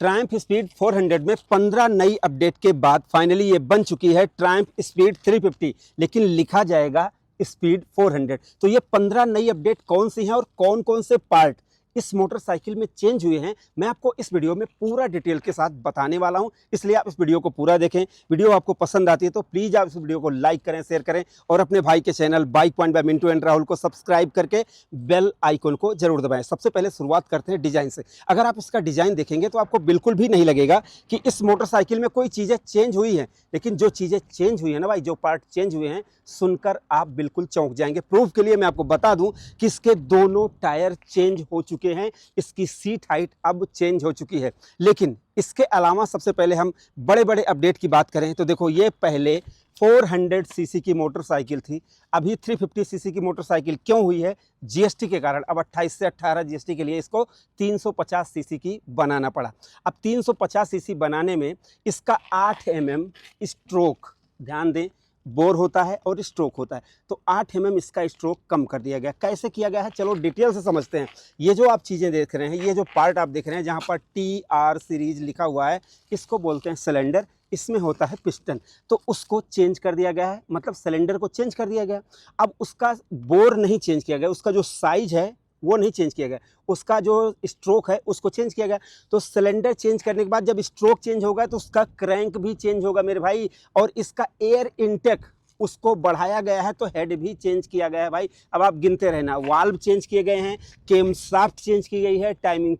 Triumph speed 400 में 15 नई update के बाद फाइनली ये बन चुकी है ट्रायम्फ स्पीड 350, लेकिन लिखा जाएगा स्पीड 400। तो ये 15 नई अपडेट कौन सी हैं और कौन कौन से पार्ट इस मोटरसाइकिल में चेंज हुए हैं, मैं आपको इस वीडियो में पूरा डिटेल के साथ बताने वाला हूं। इसलिए आप इस वीडियो को पूरा देखें। वीडियो आपको पसंद आती है तो प्लीज़ आप इस वीडियो को लाइक करें, शेयर करें और अपने भाई के channel bike point by Mintu and Rahul को सब्सक्राइब करके बेल आइकन को जरूर दबाएं। सबसे पहले शुरुआत करते हैं डिज़ाइन से। अगर आप इसका डिज़ाइन देखेंगे तो आपको बिल्कुल भी नहीं लगेगा कि इस मोटरसाइकिल में कोई चीज़ें चेंज हुई हैं, लेकिन जो चीज़ें चेंज हुई हैं ना भाई, जो पार्ट चेंज हुए हैं, सुनकर आप बिल्कुल चौंक जाएंगे। प्रूफ के लिए मैं आपको बता दूं कि इसके दोनों टायर चेंज हो चुके हैं, इसकी सीट हाइट अब चेंज हो चुकी है। लेकिन इसके अलावा सबसे पहले हम बड़े बड़े अपडेट की बात करें तो देखो, ये पहले 400 सीसी की मोटरसाइकिल थी, अभी 350 सीसी की मोटरसाइकिल क्यों हुई है? जीएसटी के कारण। अब 28 से 18 जीएसटी के लिए इसको 350 सीसी की बनाना पड़ा। अब 350 सीसी बनाने में इसका 8 mm स्ट्रोक, ध्यान दें, बोर होता है और स्ट्रोक होता है, तो 8 mm इसका स्ट्रोक कम कर दिया गया। कैसे किया गया है, चलो डिटेल से समझते हैं। ये जो आप चीज़ें देख रहे हैं, ये जो पार्ट आप देख रहे हैं जहाँ पर TR सीरीज लिखा हुआ है, इसको बोलते हैं सिलेंडर। इसमें होता है पिस्टन, तो उसको चेंज कर दिया गया है, मतलब सिलेंडर को चेंज कर दिया गया। अब उसका बोर नहीं चेंज किया गया, उसका जो साइज है वो नहीं चेंज किया गया, उसका जो स्ट्रोक है उसको चेंज किया गया। तो सिलेंडर चेंज करने के बाद जब स्ट्रोक चेंज होगा तो उसका क्रैंक भी चेंज होगा मेरे भाई, और इसका एयर इनटेक उसको बढ़ाया गया है, तो हेड भी चेंज किया गया है भाई। अब आप गिनते रहना, वाल्व चेंज किए गए हैं, केम शाफ्ट चेंज की गई है, टाइमिंग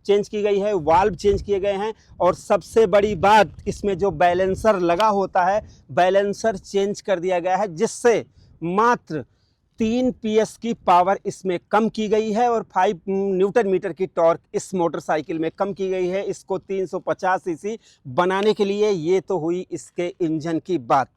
चेंज की गई है, वाल्व चेंज किए गए हैं, और सबसे बड़ी बात, इसमें जो बैलेंसर लगा होता है, बैलेंसर चेंज कर दिया गया है, जिससे मात्र 3 PS की पावर इसमें कम की गई है और 5 न्यूटन मीटर की टॉर्क इस मोटरसाइकिल में कम की गई है इसको 350 सीसी बनाने के लिए। ये तो हुई इसके इंजन की बात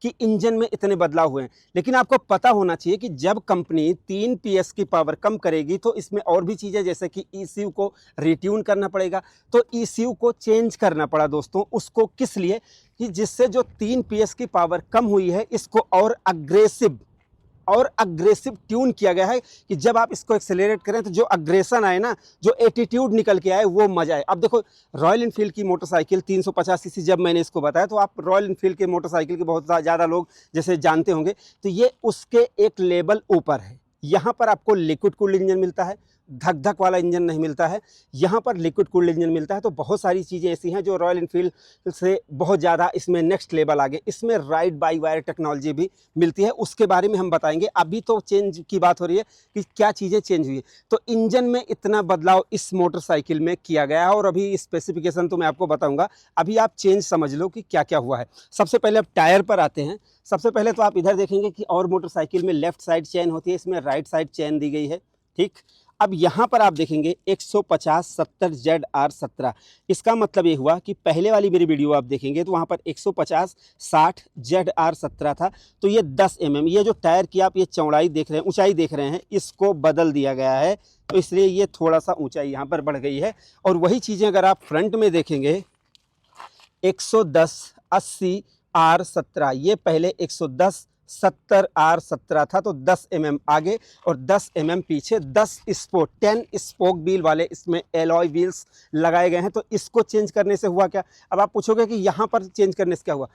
कि इंजन में इतने बदलाव हुए हैं। लेकिन आपको पता होना चाहिए कि जब कंपनी 3 PS की पावर कम करेगी तो इसमें और भी चीज़ें, जैसे कि ECU को रिट्यून करना पड़ेगा। तो ECU को चेंज करना पड़ा दोस्तों, उसको किस लिए, कि जिससे जो 3 PS की पावर कम हुई है इसको और अग्रेसिव ट्यून किया गया है, कि जब आप इसको एक्सेलरेट करें तो जो अग्रेशन आए ना, जो एटीट्यूड निकल के आए, वो मजा आए। अब देखो, रॉयल इनफील्ड की मोटरसाइकिल 350 सीसी जब मैंने इसको बताया तो आप रॉयल इनफील्ड की मोटरसाइकिल के बहुत ज़्यादा लोग जैसे जानते होंगे, तो ये उसके एक लेवल ऊपर है। यहाँ पर आपको लिक्विड कूल्ड इंजन मिलता है, धक धक वाला इंजन नहीं मिलता है, यहाँ पर लिक्विड कूल्ड इंजन मिलता है। तो बहुत सारी चीज़ें ऐसी हैं जो रॉयल इनफील्ड से बहुत ज़्यादा इसमें नेक्स्ट लेवल आगे। इसमें राइड बाई वायर टेक्नोलॉजी भी मिलती है, उसके बारे में हम बताएंगे। अभी तो चेंज की बात हो रही है कि क्या चीज़ें चेंज हुई है। तो इंजन में इतना बदलाव इस मोटरसाइकिल में किया गया है, और अभी स्पेसिफिकेशन तो मैं आपको बताऊँगा, अभी आप चेंज समझ लो कि क्या क्या हुआ है। सबसे पहले अब टायर पर आते हैं। सबसे पहले तो आप इधर देखेंगे कि और मोटरसाइकिल में लेफ्ट साइड चेन होती है, इसमें राइट साइड चेन दी गई है, ठीक। अब यहाँ पर आप देखेंगे 150/70 ZR17। इसका मतलब ये हुआ कि पहले वाली मेरी वीडियो आप देखेंगे तो वहाँ पर 150/60 ZR17 था, तो ये 10 mm, ये जो टायर की आप ये चौड़ाई देख रहे हैं, ऊंचाई देख रहे हैं, इसको बदल दिया गया है, तो इसलिए ये थोड़ा सा ऊंचाई यहाँ पर बढ़ गई है। और वही चीज़ें अगर आप फ्रंट में देखेंगे, 110/80R17, ये पहले 110/70R17 था, तो 10 mm आगे और 10 mm पीछे, 10 स्पोक व्हील वाले इसमें एलॉय व्हील्स लगाए गए हैं। तो इसको चेंज करने से हुआ क्या? अब आप पूछोगे कि यहाँ पर चेंज करने से क्या हुआ।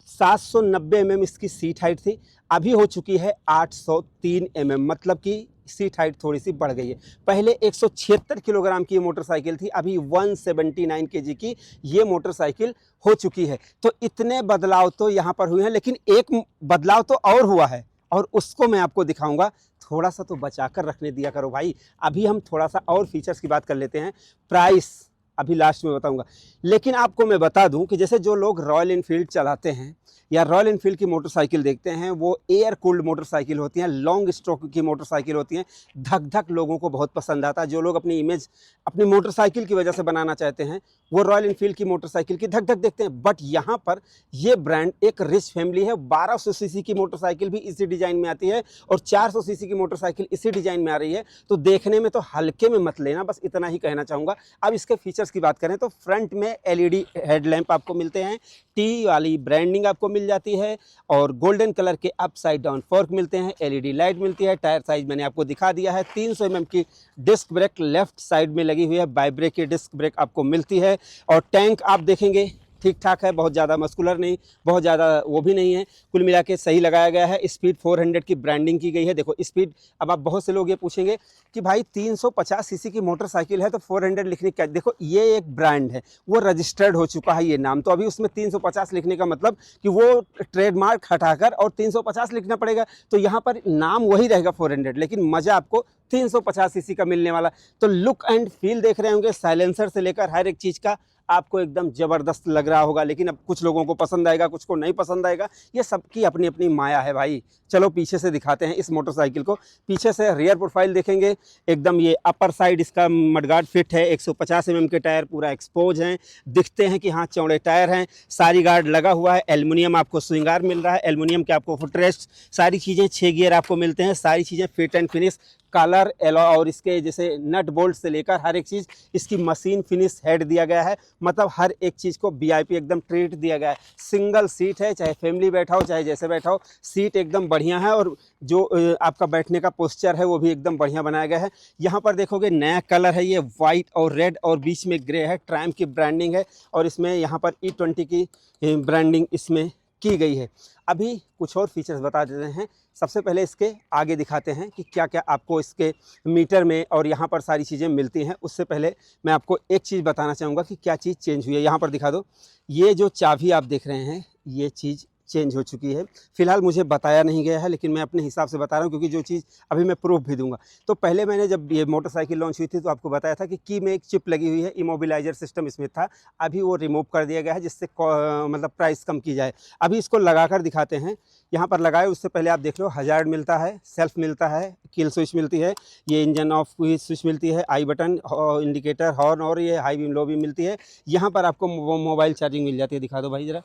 790 mm इसकी सीट हाइट थी, अभी हो चुकी है 803 mm, मतलब कि सीट हाइट थोड़ी सी बढ़ गई है। पहले 176 किलोग्राम की मोटरसाइकिल थी, अभी 179 kg की ये मोटरसाइकिल हो चुकी है। तो इतने बदलाव तो यहाँ पर हुए हैं, लेकिन एक बदलाव तो और हुआ है, और उसको मैं आपको दिखाऊंगा। थोड़ा सा तो बचा कर रखने दिया करो भाई। अभी हम थोड़ा सा और फीचर्स की बात कर लेते हैं। प्राइस अभी लास्ट में बताऊंगा, लेकिन आपको मैं बता दूं कि जैसे जो लोग रॉयल इनफील्ड चलाते हैं या रॉयल इनफील्ड की मोटरसाइकिल देखते हैं, वो एयर कूल्ड मोटरसाइकिल होती हैं, लॉन्ग स्ट्रोक की मोटरसाइकिल होती हैं, धक धक लोगों को बहुत पसंद आता है। जो लोग अपनी इमेज अपनी मोटरसाइकिल की वजह से बनाना चाहते हैं, वो रॉयल इनफील्ड की मोटरसाइकिल की धक धक देखते हैं। बट यहाँ पर ये ब्रांड एक रिच फैमिली है, 1200 सीसी की मोटरसाइकिल भी इसी डिज़ाइन में आती है और 400 सीसी की मोटरसाइकिल इसी डिज़ाइन में आ रही है। तो देखने में तो हल्के में मत लेना, बस इतना ही कहना चाहूँगा। अब इसके फीचर्स फीचर्स की बात करें तो फ्रंट में एलईडी हेडलैम्प आपको मिलते हैं, टी वाली ब्रांडिंग आपको मिल जाती है और गोल्डन कलर के अपसाइड डाउन फॉर्क मिलते हैं, एलईडी लाइट मिलती है। टायर साइज मैंने आपको दिखा दिया है। 300 mm की डिस्क ब्रेक लेफ्ट साइड में लगी हुई है, बाई ब्रेक की डिस्क ब्रेक आपको मिलती है। और टैंक आप देखेंगे ठीक ठाक है, बहुत ज़्यादा मस्कुलर नहीं, बहुत ज़्यादा वो भी नहीं है, कुल मिला के सही लगाया गया है। स्पीड 400 की ब्रांडिंग की गई है। देखो स्पीड, अब आप बहुत से लोग ये पूछेंगे कि भाई 350 सीसी की मोटरसाइकिल है तो 400 लिखने का, देखो ये एक ब्रांड है, वो रजिस्टर्ड हो चुका है ये नाम, तो अभी उसमें 350 लिखने का मतलब कि वो ट्रेडमार्क हटाकर और 350 लिखना पड़ेगा, तो यहाँ पर नाम वही रहेगा 400, लेकिन मज़ा आपको 350 सीसी का मिलने वाला। तो लुक एंड फील देख रहे होंगे, साइलेंसर से लेकर हर एक चीज़ का आपको एकदम ज़बरदस्त लग रहा होगा। लेकिन अब कुछ लोगों को पसंद आएगा, कुछ को नहीं पसंद आएगा, ये सबकी अपनी अपनी माया है भाई। चलो पीछे से दिखाते हैं इस मोटरसाइकिल को। पीछे से रियर प्रोफाइल देखेंगे, एकदम ये अपर साइड इसका मडगार्ड फिट है, 150 mm के टायर पूरा एक्सपोज हैं, दिखते हैं कि हाँ चौड़े टायर हैं, सारी गार्ड लगा हुआ है, एल्युमिनियम आपको स्विंगार मिल रहा है, एल्युमिनियम के आपको फुटरेस्ट, सारी चीज़ें 6 गियर आपको मिलते हैं, सारी चीज़ें fit and finish, colour yellow और इसके जैसे नट बोल्ट से लेकर हर एक चीज़, इसकी मशीन फिनिश हेड दिया गया है, मतलब हर एक चीज़ को वीआईपी एकदम ट्रीट दिया गया है। सिंगल सीट है, चाहे फैमिली बैठा हो चाहे जैसे बैठा हो, सीट एकदम बढ़िया है और जो आपका बैठने का पोस्चर है वो भी एकदम बढ़िया बनाया गया है। यहाँ पर देखोगे नया कलर है, ये वाइट और रेड और बीच में ग्रे है, ट्रायम्फ की ब्रांडिंग है और इसमें यहाँ पर E20 की ब्रांडिंग इसमें की गई है। अभी कुछ और फीचर्स बता देते हैं। सबसे पहले इसके आगे दिखाते हैं कि क्या क्या आपको इसके मीटर में और यहाँ पर सारी चीज़ें मिलती हैं। उससे पहले मैं आपको एक चीज़ बताना चाहूँगा कि क्या चीज़ चेंज हुई है। यहाँ पर दिखा दो, ये जो चाबी आप देख रहे हैं ये चीज़ चेंज हो चुकी है। फिलहाल मुझे बताया नहीं गया है, लेकिन मैं अपने हिसाब से बता रहा हूँ क्योंकि जो चीज़ अभी मैं प्रूफ भी दूंगा। तो पहले मैंने जब ये मोटरसाइकिल लॉन्च हुई थी तो आपको बताया था कि की में एक चिप लगी हुई है, इमोबिलाइजर सिस्टम इसमें था, अभी वो रिमूव कर दिया गया है जिससे मतलब प्राइस कम की जाए। अभी इसको लगाकर दिखाते हैं। यहाँ पर लगाए उससे पहले आप देख लो, हजार्ड मिलता है, सेल्फ मिलता है, किल स्विच मिलती है, ये इंजन ऑफ की स्विच मिलती है, आई बटन, इंडिकेटर, हॉर्न और ये हाई बीम लो बीम मिलती है। यहाँ पर आपको मोबाइल चार्जिंग मिल जाती है, दिखा दो भाई ज़रा,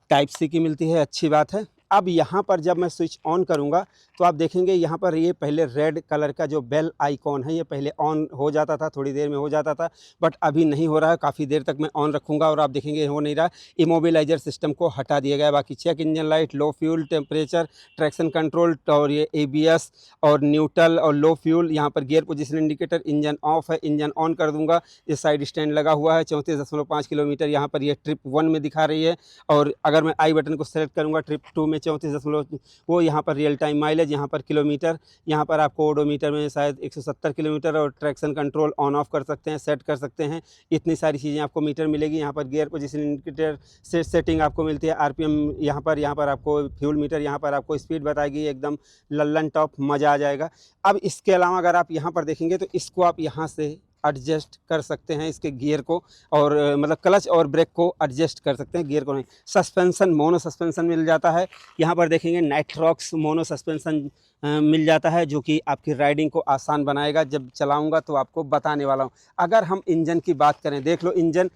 टाइप सी की मिलती है, अच्छी बात है। अब यहाँ पर जब मैं स्विच ऑन करूँगा तो आप देखेंगे यहाँ पर ये पहले रेड कलर का जो बेल आइकॉन है ये पहले ऑन हो जाता था, थोड़ी देर में हो जाता था, बट अभी नहीं हो रहा है, काफ़ी देर तक मैं ऑन रखूँगा और आप देखेंगे हो नहीं रहा। इमोबिलाइजर सिस्टम को हटा दिया गया, बाकी check engine light, low fuel, temperature, traction control और ये ABS और न्यूट्रल और लो फ्यूल, यहाँ पर gear position indicator, engine of है, इंजन ऑन कर दूँगा। इस साइड स्टैंड लगा हुआ है, 34.5 किलोमीटर यहाँ पर ये ट्रिप 1 में दिखा रही है। और अगर मैं आई बटन को सेलेक्ट करूँगा ट्रिप 2 में 34 वो यहाँ पर रियल टाइम माइलेज, यहाँ पर किलोमीटर, यहाँ पर आपको ओडोमीटर में शायद 170 किलोमीटर और ट्रैक्शन कंट्रोल ऑन ऑफ कर सकते हैं, सेट कर सकते हैं। इतनी सारी चीज़ें आपको मीटर मिलेगी। यहाँ पर गियर पोजीशन इंडिकेटर से सेटिंग आपको मिलती है, RPM यहाँ पर आपको फ्यूल मीटर, यहाँ पर आपको स्पीड बताएगी, एकदम लल्लन टॉप, मज़ा आ जाएगा। अब इसके अलावा अगर आप यहाँ पर देखेंगे तो इसको आप यहाँ से एडजस्ट कर सकते हैं, इसके गियर को, और मतलब क्लच और ब्रेक को एडजस्ट कर सकते हैं, गियर को नहीं। सस्पेंशन, मोनो सस्पेंशन मिल जाता है। यहाँ पर देखेंगे नाइट्रॉक्स मोनो सस्पेंशन मिल जाता है जो कि आपकी राइडिंग को आसान बनाएगा। जब चलाऊंगा तो आपको बताने वाला हूँ। अगर हम इंजन की बात करें, देख लो इंजन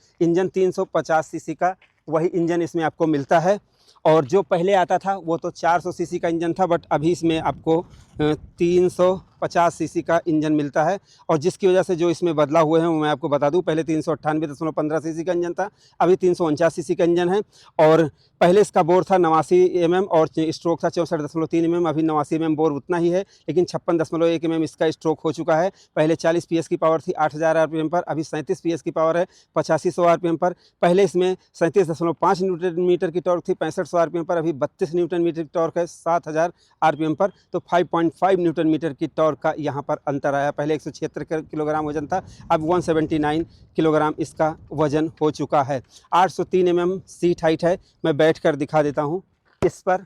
350 सीसी का वही इंजन इसमें आपको मिलता है, और जो पहले आता था वो तो 400 सीसी का इंजन था, बट अभी इसमें आपको 350 सीसी का इंजन मिलता है। और जिसकी वजह से जो इसमें बदलाव हुए हैं वो मैं आपको बता दूं, पहले 398.15 सीसी का इंजन था, अभी 349 सीसी का इंजन है। और पहले इसका बोर था 89 mm और स्ट्रोक था 64.3 mm, अभी 89 mm बोर उतना ही है, लेकिन 56.1 mm इसका स्ट्रोक हो चुका है। पहले 40 PS की पावर थी 8000 RPM पर, अभी 37 PS की पावर है 8500 RPM पर। पहले इसमें 37.5 न्यूटन मीटर की टॉर्क थी 6500 RPM पर, अभी 32 न्यूटन मीटर की टॉर्क है 7000 RPM पर। तो 5.5 न्यूटन मीटर की टॉर्क का यहाँ पर अंतर आया। पहले 176 किलोग्राम वजन था, अब 179 किलोग्राम इसका वजन हो चुका है। 803 mm सीट हाइट है। मैं बैठ कर दिखा देता हूँ इस पर,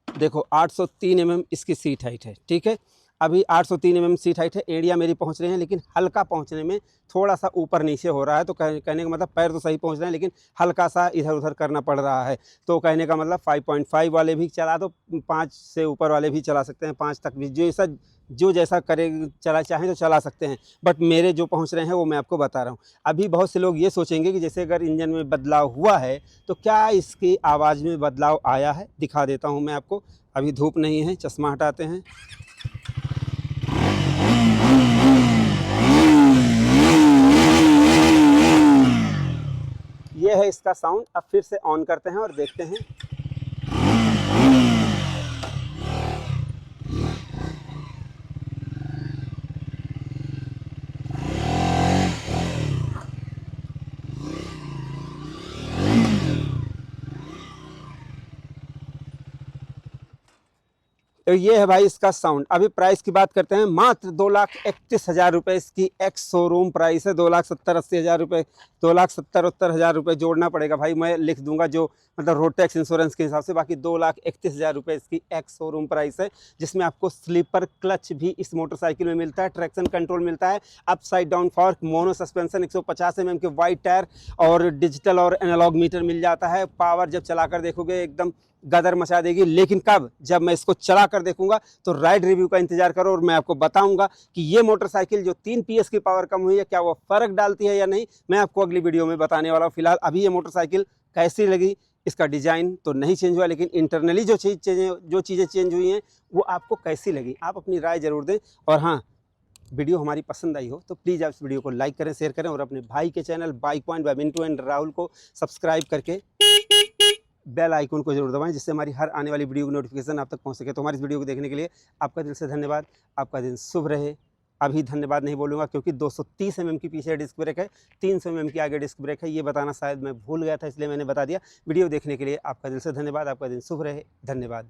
देखो 803 mm इसकी सीट हाइट है, ठीक है। अभी 803 mm सीट हाइट है, एरिया मेरी पहुंच रहे हैं, लेकिन हल्का पहुंचने में थोड़ा सा ऊपर नीचे हो रहा है। तो कहने का मतलब पैर तो सही पहुंच रहे हैं, लेकिन हल्का सा इधर उधर करना पड़ रहा है। तो कहने का मतलब 5.5 वाले भी चला दो, 5 से ऊपर वाले भी चला सकते हैं, 5 तक भी, जो जैसा करे चला चाहें तो चला सकते हैं। बट मेरे जो पहुंच रहे हैं वो मैं आपको बता रहा हूं। अभी बहुत से लोग ये सोचेंगे कि जैसे अगर इंजन में बदलाव हुआ है तो क्या इसकी आवाज़ में बदलाव आया है, दिखा देता हूं मैं आपको। अभी धूप नहीं है, चश्मा हटाते हैं। इसका साउंड। अब फिर से ऑन करते हैं और देखते हैं। तो ये है भाई इसका साउंड। अभी प्राइस की बात करते हैं। मात्र 2,31,000 रुपये इसकी एक्स शोरूम प्राइस है। 2,70,80,000 रुपये, 2,70,80,000 रुपये जोड़ना पड़ेगा भाई, मैं लिख दूंगा जो मतलब रोड टैक्स इंश्योरेंस के हिसाब से। बाकी 2,31,000 रुपये इसकी एक्स शोरूम प्राइस है, जिसमें आपको स्लीपर क्लच भी इस मोटरसाइकिल में मिलता है, ट्रैक्शन कंट्रोल मिलता है, upside down fork, mono suspension, 150 mm के वाइड टायर और डिजिटल और एनालॉग मीटर मिल जाता है। पावर जब चलाकर देखोगे एकदम गदर मचा देगी। लेकिन कब? जब मैं इसको चला कर देखूंगा। तो राइड रिव्यू का इंतजार करो और मैं आपको बताऊंगा कि ये मोटरसाइकिल जो 3 PS की पावर कम हुई है, क्या वो फर्क डालती है या नहीं, मैं आपको अगली वीडियो में बताने वाला हूँ। फिलहाल अभी ये मोटरसाइकिल कैसी लगी, इसका डिजाइन तो नहीं चेंज हुआ, लेकिन इंटरनली जो चीज़ें चेंज हुई हैं वो आपको कैसी लगी, आप अपनी राय जरूर दें। और हाँ, वीडियो हमारी पसंद आई हो तो प्लीज़ आप इस वीडियो को लाइक करें, शेयर करें और अपने भाई के channel bike point by Mintu and Rahul को सब्सक्राइब करके बेल आइकन को जरूर दबाएं, जिससे हमारी हर आने वाली वीडियो की नोटिफिकेशन आप तक पहुंच सके। तो हमारी इस वीडियो को देखने के लिए आपका दिल से धन्यवाद। आपका दिन शुभ रहे। अभी धन्यवाद नहीं बोलूँगा क्योंकि 230 mm की पीछे डिस्क ब्रेक है, 300 mm की आगे डिस्क ब्रेक है। ये बताना शायद मैं भूल गया था, इसलिए मैंने बता दिया। वीडियो देखने के लिए आपका दिल से धन्यवाद। आपका दिन शुभ रहे। धन्यवाद।